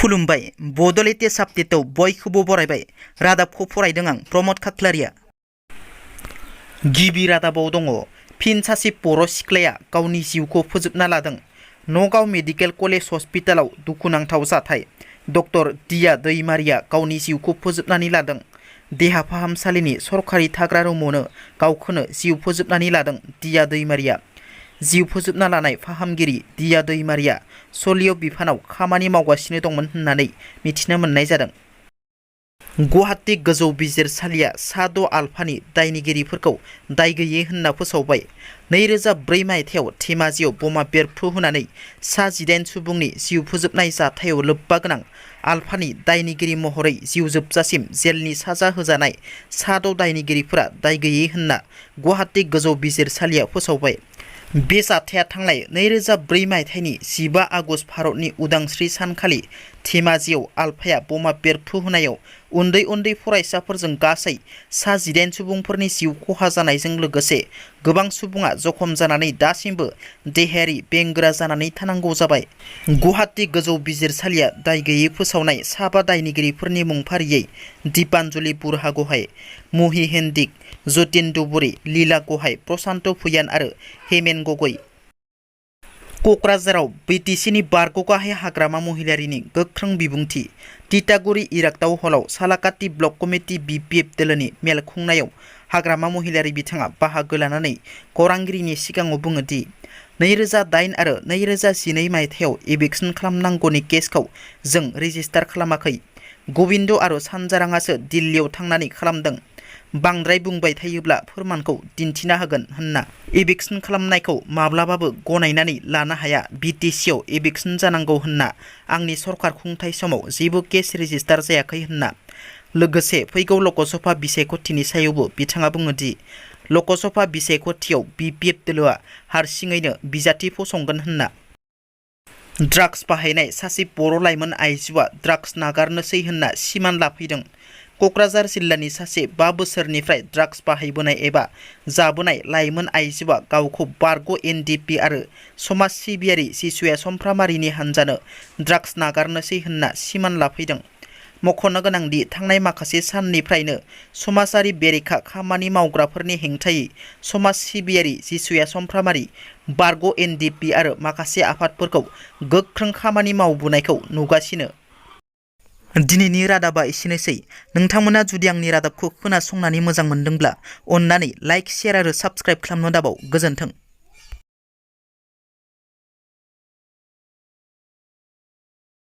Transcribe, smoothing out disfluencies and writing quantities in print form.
खुलुमबाय बड'लेण्ड साबजेक्टआव बयखौबो बरायबाय रादाबखौ फरायदों आं प्रमद खाख्लारिया। गिबि रादाबाव दङ फिन सासे बर' सिख्लाया गावनि जिउखौ फोजोबना लादों। नगाव मेडिकेल कलेज हस्पिटालाव दुखुनांथाव जाथाय। डक्टर दिया दैमारिया गावनि जिउखौ फोजोबनानै लादों। देहा फाहामसालिनि सरकारि थाग्रा रुमावनो गावखौनो जिउ फोजोबनानै लादों दिया दैमारिया। जिउ फोजोबना लानाय फाहामगिरि दिया दैमारिया सलिय बिफानाव खामानि मावगासिनो दंमोन होननानै मिथिनो मोननाय जादों। गुवाहाटी गोजौ बिजिरसालिया सा 6 आल्फानि दायनिगिरिफोरखौ दाय गैयै होनना फोसावबाय। 2004 मायथाइयाव धेमाजियाव बमा बेरफ्रुहोनानै सा 18 सुबुंनि जिउ फोजोबनाय जाथायाव लोब्बा गोनां आल्फानि दायनिगिरि महरै जिउ जोबजासिम जेलनि साजा होजानाय सा 6 दायनिगिरिफोरा दाय गैयै होनना गुवाहाटी गोजौ बिजिरसालिया फोसावबाय। बे जाथाया थांनाय 2004 मायथाइनि 15 आगस्ट भारतनि उदांस्रि सानखालि धेमाजियाव आल्फाया बमा बेरफ्रुहोनायाव उन्दै उन्दै फरायसाफोरजों गासै सा 18 सुबुंफोरनि जिउ खहा जानायजों लोगोसे गोबां सुबुङा जखम जानानै दासिमबो देहायारि बेंगोरा जानानै थानांगौ जाबाय। गुवाहाटी गोजौ बिजिरसालिया दाय गैयै फोसावनाय साबा दायनिगिरिफोरनि मुं फारियै दीपान्जलि बुरहा गहाय, मुहि हेन्दिक, जतिन दुबुरि, लीला गहाय, प्रशान्त भुयान आरो हेमेन गगৈ। क'क्राझाराव बिटिसिनि बारग' गाहाय हाग्रामा महिलारीनि गोख्रों बिबुंथि। तितागुरि इरागदाव हलाव सालाकाटि ब्लक कमिटि UPPL दोलोनि मेल खुंनायाव हाग्रामा महिलारी बिथाङा बाहागो लानानै खौरांगिरिनि सिगाङाव बुङो दि 2008 आरो 2012 मायथाइयाव एभिक्सन खालामनांगौनि केसखौ जों रेजिस्टार खालामाखै। गबिन्द आरो सानजाराङासो दिल्लीयाव थांनानै खालामदों। बांद्राय बुंबाय थायोब्ला फोरमानखौ दिन्थिना होगोन होनना एभिक्सन खालामनायखौ माब्लाबाबो गनायनानै लानो हाया। बिटिसिआव एभिक्सन जानांगौ होनना आंनि सरकार खुंथाय समाव जेबो केस रेजिस्टार जायाखै होनना। लोगोसे फैगौ लकसभा बिसायख'थिनि सायावबो बिथाङा बुङो दि लकसभा बिसायख'थियाव UPPL दोलोआ हारसिङैनो बिजाथि फसंगोन होनना। ड्राग्स बाहायनाय सासे बर' लाइमोन आइजोआ ड्राग्स नागारनोसै होनना सिमान लाफैदों। क'क्राझार जिल्लानि सासे 5 बोसोरनिफ्राय ड्राग्स बाहायबोनाय एबा जाबोनाय लाइमोन आइजोआ गावखौ बारग' NDP आरो समाज सिबियारि जिसुया समफ्रामारिनि हान्जानो ड्राग्स नागारनोसै होनना सिमान लाफैदों। मख'नो गोनांदि थांनाय माखासे साननिफ्रायनो समाजारि बेरेखा खामानि मावग्राफोरनि हेंथायै समाज सिबियारि जिसुया समफ्रामारि, बारग' NDP आरो माखासे आफादफोरखौ गोख्रों खामानि मावबोनायखौ नुगासिनो। दिनैनि रादाबा एसेनोसै। नोंथांमोना जुदि आंनि रादाबखौ खोनासंनानै मोजां मोनदोंब्ला अन्नानै लाइक, शेयार आरो साबस्क्राइब खालामनो दाबाव। गोजोन्थों।